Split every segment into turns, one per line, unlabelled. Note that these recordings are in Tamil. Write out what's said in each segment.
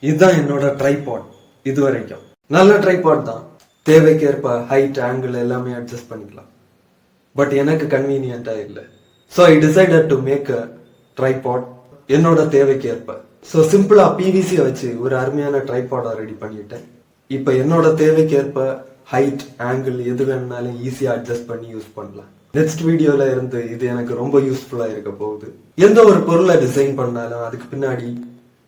இதுதான் என்னோட ட்ரைபாட். இது வரைக்கும் நல்ல ட்ரைபாட் தான். தேவைக்கேற்ப ஹைட் ஆங்கிள் எல்லாமே அட்ஜஸ்ட் பண்ணிக்கலாம். பட் எனக்கு கன்வீனியன்டா இல்லை. So I decided to make a tripod என்னோட தேவைக்கேற்ப. ஸோ சிம்பிளா பிவிசியை வச்சு ஒரு அருமையான ட்ரைபாடை ரெடி பண்ணிட்டேன். இப்போ என்னோட தேவைக்கேற்ப ஹைட் ஆங்கிள் எது வேணும்னாலும் ஈஸியா அட்ஜஸ்ட் பண்ணி யூஸ் பண்ணலாம். நெக்ஸ்ட் வீடியோல இருந்து இது எனக்கு ரொம்ப யூஸ்ஃபுல்லா இருக்க போகுது. எந்த ஒரு பொருளை டிசைன் பண்ணாலும் அதுக்கு பின்னாடி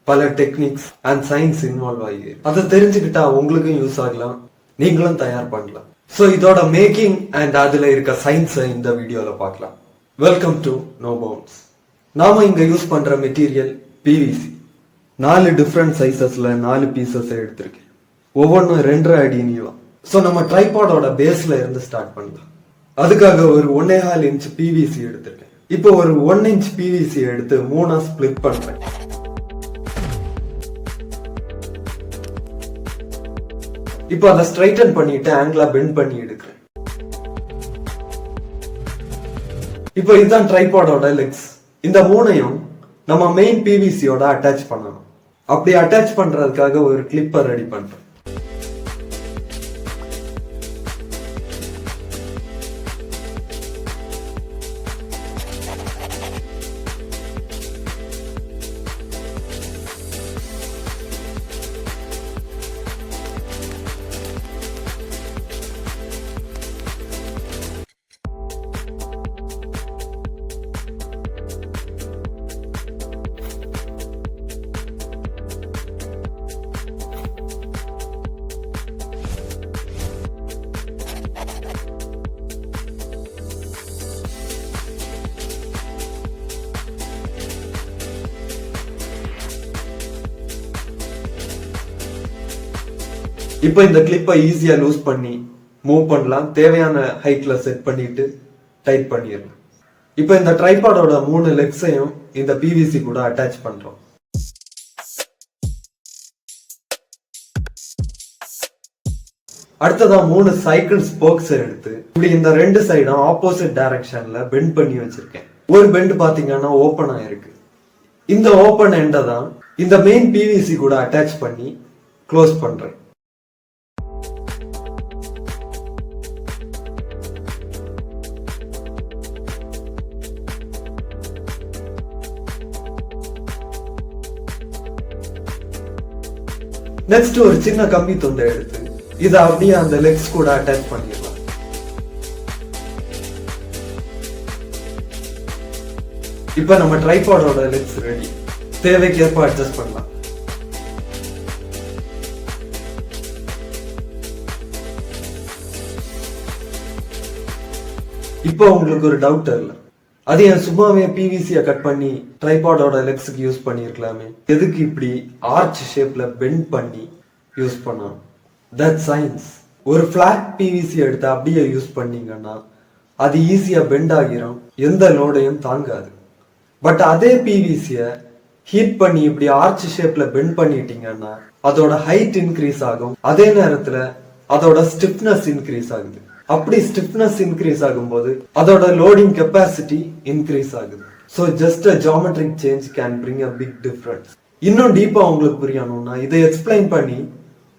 பல டெக்னிக்ஸ் அண்ட் சயின்ஸ் இன்வால்வ் ஆகி அதை தெரிஞ்சுக்கிட்டா உங்களுக்கும் யூஸ் ஆகலாம், நீங்களும் தயார் பண்ணலாம். ஸோ இதோட மேக்கிங் அண்ட் அதுல இருக்க சயின்ஸை இந்த வீடியோல பார்க்கலாம். Welcome to know pounds. நாம இங்க யூஸ் பண்ற மெட்டீரியல் பிவிசி. 4 டிஃப்ரெண்ட் சைசஸ்ல 4 பீசஸ் எடுத்திருக்கேன். ஒவ்வொன்றும் 2.5 அடி நீளம். ஸோ நம்ம ட்ரைபாடோட பேஸ்ல இருந்து ஸ்டார்ட் பண்ணலாம். அதுக்காக ஒரு 1.25 இன்ச் பிவிசி எடுத்திருக்கேன். இப்போ ஒரு 1 இன்ச் பிவிசி எடுத்து 3 ஸ்பிளிட் பண்றேன். இப்போ அதை ஸ்ட்ரைட்டன் பண்ணிட்டு ஆங்கிளா பெண்ட் பண்ணி எடுக்கிறேன். இப்போ இதுதான் ட்ரைபாடோட லெக்ஸ். இந்த 3ஐயும் நம்ம மெயின் பிவிசியோட அட்டாச் பண்ணணும். அப்படி அட்டாச் பண்றதுக்காக ஒரு கிளிப்பர் ரெடி பண்றேன். இப்போ இந்த கிளிப்பை ஈஸியா லூஸ் பண்ணி மூவ் பண்ணலாம். தேவையான ஹைட்ல செட் பண்ணிட்டு டைட் பண்ணிடலாம். இப்போ இந்த ட்ரைபாடோட 3 லெக்ஸையும் இந்த பிவிசி கூட அட்டாச் பண்றோம். அடுத்ததா 3 சைக்கிள் ஸ்போக்ஸ் எடுத்து இப்படி இந்த 2 சைடும் ஆப்போசிட் டைரக்ஷன்ல பெண்ட் பண்ணி வச்சிருக்கேன். ஒரு பெண்ட் பாத்தீங்கன்னா ஓபன் ஆயிருக்கு. இந்த ஓபன் எண்டை தான் இந்த மெயின் பிவிசி கூட அட்டாச் பண்ணி க்ளோஸ் பண்றேன். நெக்ஸ்ட் ஒரு சின்ன கம்பி துண்டை எடுத்து இதை அப்படியே அந்த லெக்ஸ் கூட அட்டாச் பண்ணிடலாம். இப்ப நம்ம ட்ரைபாடோட லெக்ஸ் ரெடி. தேவைக்கேற்ப அட்ஜஸ்ட் பண்ணலாம். இப்போ உங்களுக்கு ஒரு டவுட் இல்லை, அது ஏன் சும்மாவே பிவிசியை கட் பண்ணி ட்ரைபாடோட லெக்ஸுக்கு யூஸ் பண்ணிருக்கலாமே, எதுக்கு இப்படி ஆர்ச் ஷேப்ல பெண்ட் பண்ணி யூஸ் பண்ணணும்? That science. ஒரு பிளாட் பிவிசி எடுத்து அப்படியே யூஸ் பண்ணீங்கன்னா அது ஈஸியா பெண்ட் ஆகிரும், எந்த லோடையும் தாங்காது. பட் அதே பிவிசிய ஹீட் பண்ணி இப்படி ஆர்ச் ஷேப்ல பெண்ட் பண்ணிட்டீங்கன்னா அதோட ஹைட் இன்க்ரீஸ் ஆகும், அதே நேரத்துல அதோட ஸ்டிஃப்னஸ் இன்க்ரீஸ் ஆகுது. அப்படி ஸ்டிஃப்னஸ் இன்க்ரீஸ் ஆகும்போது அதோட லோடிங் கெப்பாசிட்டி இன்க்ரீஸ் ஆகுது. So just a geometric change can bring a big difference. இன்னும் டீப்பா உங்களுக்கு புரியணும்னா இதை எக்ஸ்பிளைன் பண்ணி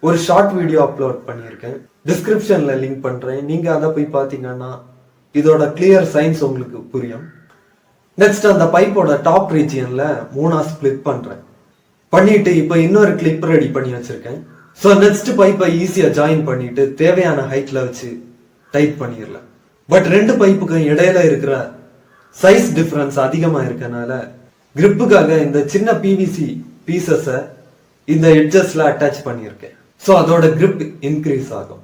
ஒரு ஷார்ட் வீடியோ அப்லோட் பண்ணியிருக்கேன். டிஸ்கிரிப்ஷன்ல லிங்க் பண்றேன். நீங்க அதை போய் பாத்தீங்கன்னா இதோட கிளியர் சயின்ஸ் உங்களுக்கு புரியும். நெக்ஸ்ட் அந்த பைப்போட டாப் ரீஜியன்ல 3 ஸ்பிளிட் பண்றேன். பண்ணிட்டு இப்ப இன்னொரு கிளிப் ரெடி பண்ணி வச்சிருக்கேன். ஸோ நெக்ஸ்ட் பைப்பை ஈஸியா ஜாயின் பண்ணிட்டு தேவையான ஹைட்ல வச்சு டைட் பண்ணிடலாம். பட் 2 பைப்புக்கும் இடையில இருக்கிற சைஸ் டிஃபரன்ஸ் அதிகமா இருக்கனால கிரிப்புக்காக இந்த சின்ன பிவிசி பீசஸ இந்த எட்ஜஸ்ல அட்டாச் பண்ணியிருக்கேன். ஸோ அதோட கிரிப் இன்க்ரீஸ் ஆகும்.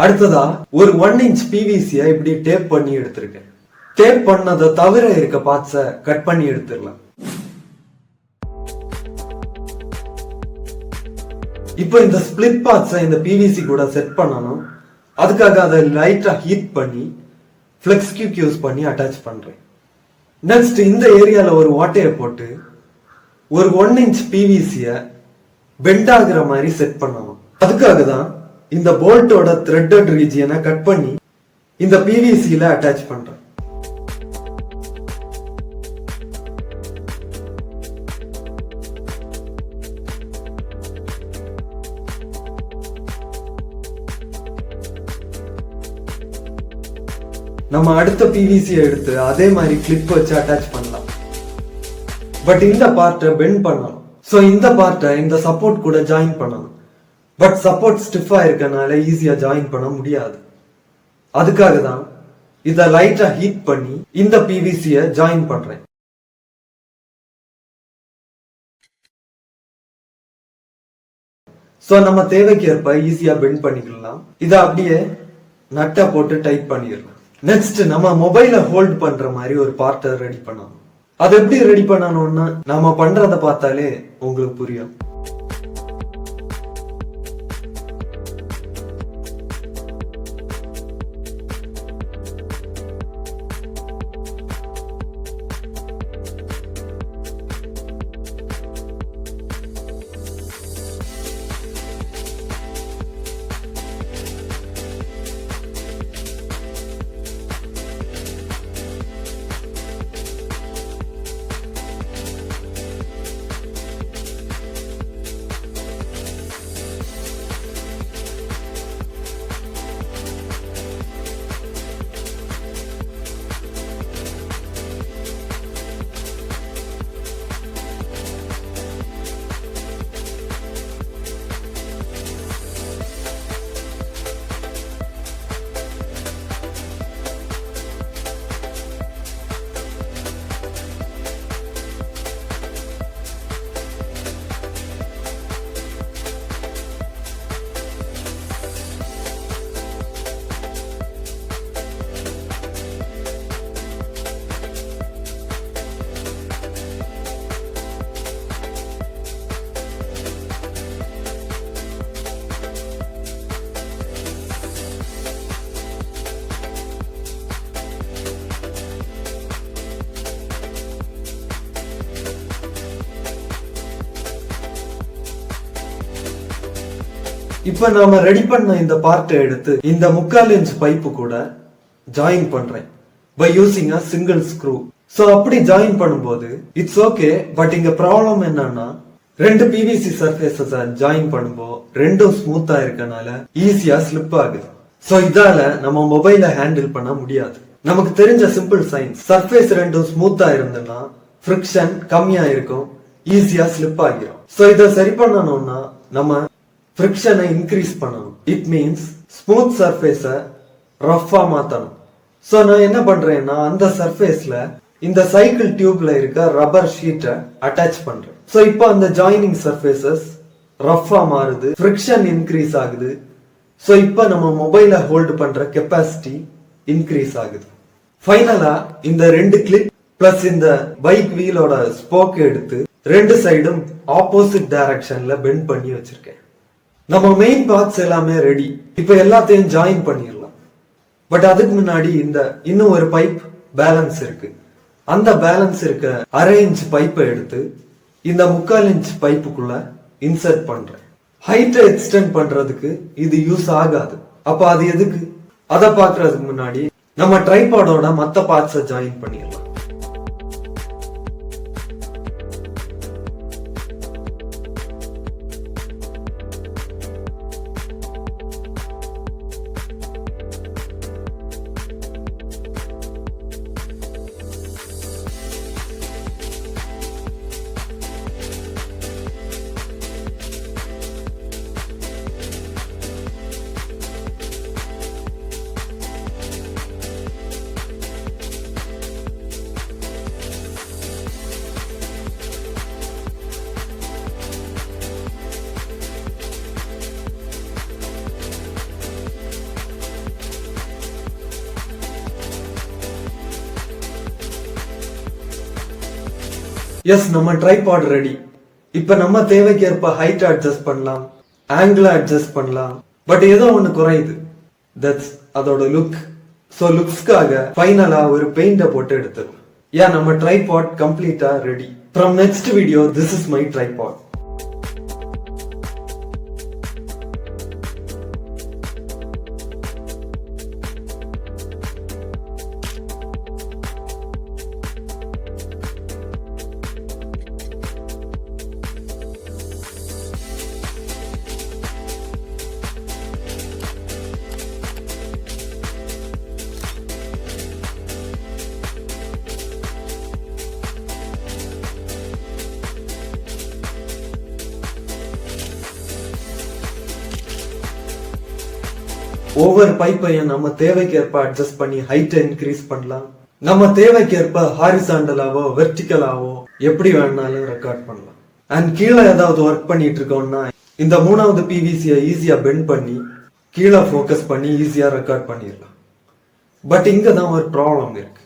அடுத்ததா ஒரு 1 இன்ச் பிவிசியை இப்படி டேப் பண்ணி எடுத்திருக்கேன். டேப் பண்ணதை தவிர இருக்க பார்ட்ஸை கட் பண்ணி எடுத்துடலாம். இப்போ இந்த ஸ்பிளிட் பார்ட்ஸை இந்த பிவிசி கூட செட் பண்ணணும். அதுக்காக அதை லைட்டா ஹீட் பண்ணி ஃபிளெக்ஸ் கியூக் யூஸ் பண்ணி அட்டாச் பண்றேன். நெக்ஸ்ட் இந்த ஏரியால ஒரு ஓட்டையை போட்டு ஒரு 1 இன்ச் பிவிசிய பெண்ட் ஆகுற மாதிரி செட் பண்ணணும். அதுக்காக தான் இந்த போல்ட்டோட த்ரெட்டட் ரீஜியனை கட் பண்ணி இந்த பிவிசில அட்டாச் பண்றேன். நம்ம அடுத்த பிவிசி எடுத்து அதே மாதிரி கிளிப் வச்சு அட்டாச் பண்ணலாம். பட் இந்த பார்ட்டை பெண்ட் பண்ணணும். சோ இந்த பார்ட்டை இந்த சப்போர்ட் கூட ஜாயின் பண்ணணும். பட் சப்போர்ட் ஸ்டிஃபா இருக்கனால ஈஸியா ஜாயின் பண்ண முடியாது. அதுக்காக தான் இத லைட்டா ஹீட் பண்ணி இந்த பிவிசிய ஜாயின் பண்றேன். சோ நம்ம தேவைக்கு ஏற்ப ஈஸியா பெண்ட் பண்ணிக்கலாம். இத அப்படியே நட்டை போட்டு டைட் பண்ணிடலாம். நெக்ஸ்ட் நம்ம மொபைல ஹோல்ட் பண்ற மாதிரி ஒரு பார்ட்டை ரெடி பண்ணணும். அது எப்படி ரெடி பண்ணணும்னா நம்ம பண்றத பார்த்தாலே உங்களுக்கு புரியும். இப்ப நாம ரெடி பண்ண இந்த பார்ட்டை எடுத்து இந்த 3/4 இன்ச் பைப்பு கூட ஜாயின் பண்றேன் by using a single screw. So அப்படி ஜாயின் பண்ணும்போது இட்ஸ் ஓகே. பட் இங்க ப்ராப்ளம் என்னன்னா ரெண்டு பிவிசி சர்ஃபேஸஸ் ஜாயின் பண்ணும்போது ரெண்டும் ஸ்மூத்தா இருக்கனால ஈஸியா ஸ்லிப் ஆகுது. சோ இதால நம்ம மொபைல ஹேண்டில் பண்ண முடியாது. நமக்கு தெரிஞ்ச சிம்பிள் சயின்ஸ், சர்ஃபேஸ் ரெண்டும் ஸ்மூத்தா இருந்ததுன்னா ஃபிரிக்ஷன் கம்மியா இருக்கும், ஈஸியா ஸ்லிப் ஆகிரும். சோ இத சரி பண்ணணும்னா நம்ம ஃபிரிக்ஷனை இன்க்ரீஸ் பண்ணணும். இட் மீன்ஸ் ஸ்மூத் சர்ஃபேஸ ரஃப்பா மாத்தணும். சோ நான் என்ன பண்றேன்னா அந்த சர்ஃபேஸ்ல இந்த சைக்கிள் டியூப்ல இருக்க ரப்பர் ஷீட்டை அட்டாச் பண்றேன். சோ இப்போ அந்த ஜாயினிங் சர்ஃபேசஸ் ரஃப்பா மாறுது, ஃபிரிக்ஷன் இன்க்ரீஸ் ஆகுது. சோ இப்போ நம்ம மொபைல ஹோல்ட் பண்ற கெப்பாசிட்டி இன்க்ரீஸ் ஆகுது. ஃபைனலா இந்த ரெண்டு கிளிப் பிளஸ் இந்த பைக் வீலோட ஸ்போக் எடுத்து ரெண்டு சைடும் ஆப்போசிட் டைரக்ஷன்ல பெண்ட் பண்ணி வச்சிருக்கேன். நம்ம மெயின் பார்ட்ஸ் எல்லாமே ரெடி. இப்ப எல்லாத்தையும் ஜாயின் பண்ணிடலாம். பட் அதுக்கு முன்னாடி இந்த இன்னும் ஒரு பைப் பேலன்ஸ் இருக்கு. அந்த பேலன்ஸ் இருக்க 1/2 இன்ச் பைப்பை எடுத்து இந்த 3/4 இன்ச் பைப்புக்குள்ள இன்சர்ட் பண்றேன். ஹைட்டை எக்ஸ்டெண்ட் பண்றதுக்கு இது யூஸ் ஆகாது. அப்ப அது எதுக்கு? அதை பாக்குறதுக்கு முன்னாடி நம்ம ட்ரைபாடோட மத்த பார்ட்ஸை ஜாயின் பண்ணிடலாம். எஸ், நம்ம ட்ரைபாட் ரெடி. இப்ப நம்ம தேவைக்கு ஏற்ப ஹைட் அட்ஜஸ்ட் பண்ணலாம், ஆங்கிள் அட்ஜஸ்ட் பண்ணலாம். பட் ஏதோ ஒண்ணு குறையுது, தட்ஸ் அதோட லுக். சோ லுக்ஸ்க்காக ஃபைனலா ஒரு பெயிண்ட போட்டு எடுத்துரும். நம்ம ட்ரைபாட் கம்ப்ளீட்டா ready. From next video, this is my tripod. ஒவ்வொரு பைப்பையும் நம்ம தேவைக்கு ஏற்ப அட்ஜஸ்ட் பண்ணி ஹைட்டை இன்க்ரீஸ் பண்ணலாம். நம்ம தேவைக்கு ஏற்ப ஹாரிசாண்டலாவோ வெர்டிகலாவோ எப்படி வேணாலும் ரெக்கார்ட் பண்ணலாம். அண்ட் கீழே ஏதாவது ஒர்க் பண்ணிட்டு இருக்கோம்னா இந்த மூணாவது பிவிசியை ஈஸியா பெண்ட் பண்ணி கீழே ஃபோக்கஸ் பண்ணி ஈஸியா ரெக்கார்ட் பண்ணிடலாம். பட் இங்க தான் ஒரு ப்ராப்ளம் இருக்கு.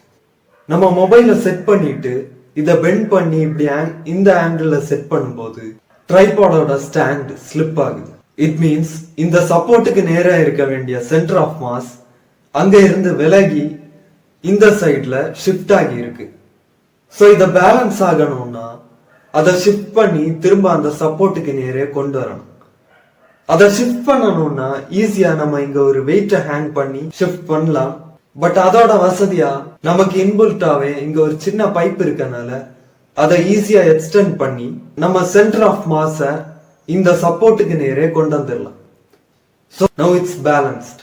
நம்ம மொபைலை செட் பண்ணிட்டு இதை பெண்ட் பண்ணி இப்படி இந்த ஆங்கிள் செட் பண்ணும்போது ட்ரைபாடோட ஸ்டாண்ட் ஸ்லிப் ஆகுது. இட் மீன்ஸ் இந்த சப்போர்ட்டுக்கு நேரா இருக்க வேண்டிய சென்டர் ஆஃப் மாஸ் அங்க இருந்து விலகி இந்த சைட்ல ஷிஃப்ட் ஆகி இருக்கு. சோ இத பேலன்ஸ் ஆகணும்னா அதை ஷிஃப்ட் பண்ணி திரும்ப அந்த சப்போர்ட்டுக்கு நேரே கொண்டு வரணும். அதை ஷிஃப்ட் பண்ணணும்னா ஈஸியா நம்ம இங்க ஒரு வெயிட்ட ஹேங் பண்ணி ஷிஃப்ட் பண்ணலாம். பட் அதோட வசதியா நமக்கு இன்புல்ட்டாவே இங்க ஒரு சின்ன பைப் இருக்கனால அதை ஈஸியா எக்ஸ்டெண்ட் பண்ணி நம்ம சென்டர் ஆஃப் மாஸ இந்த சப்போர்ட்டுக்கு நேரே கொண்டு வந்துடலாம். So now it's balanced.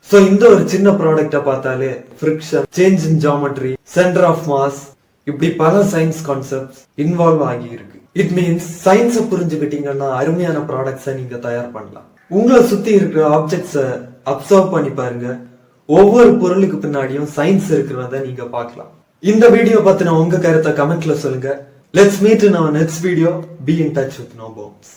So இந்த ஒரு சின்ன ப்ராடக்ட பார்த்தாலே friction, change in geometry, centre of mass இப்படி பல சயின்ஸ் கான்செப்ட்ஸ் இன்வால்வ் ஆகி இருக்கு. இட் மீன்ஸ் சயின்ஸை புரிஞ்சுக்கிட்டீங்கன்னா அருமையான ப்ராடக்ட்ஸை நீங்க தயார் பண்ணலாம். உங்களை சுத்தி இருக்கிற ஆப்ஜெக்ட்ஸை அப்சர்வ் பண்ணி பாருங்க. ஒவ்வொரு பொருளுக்கு பின்னாடியும் சயின்ஸ் இருக்கிறத நீங்க பார்க்கலாம். இந்த வீடியோ பத்தின உங்க கருத்தை கமெண்ட்ல சொல்லுங்க. Let's meet in our next video. Be in touch with No Bombs.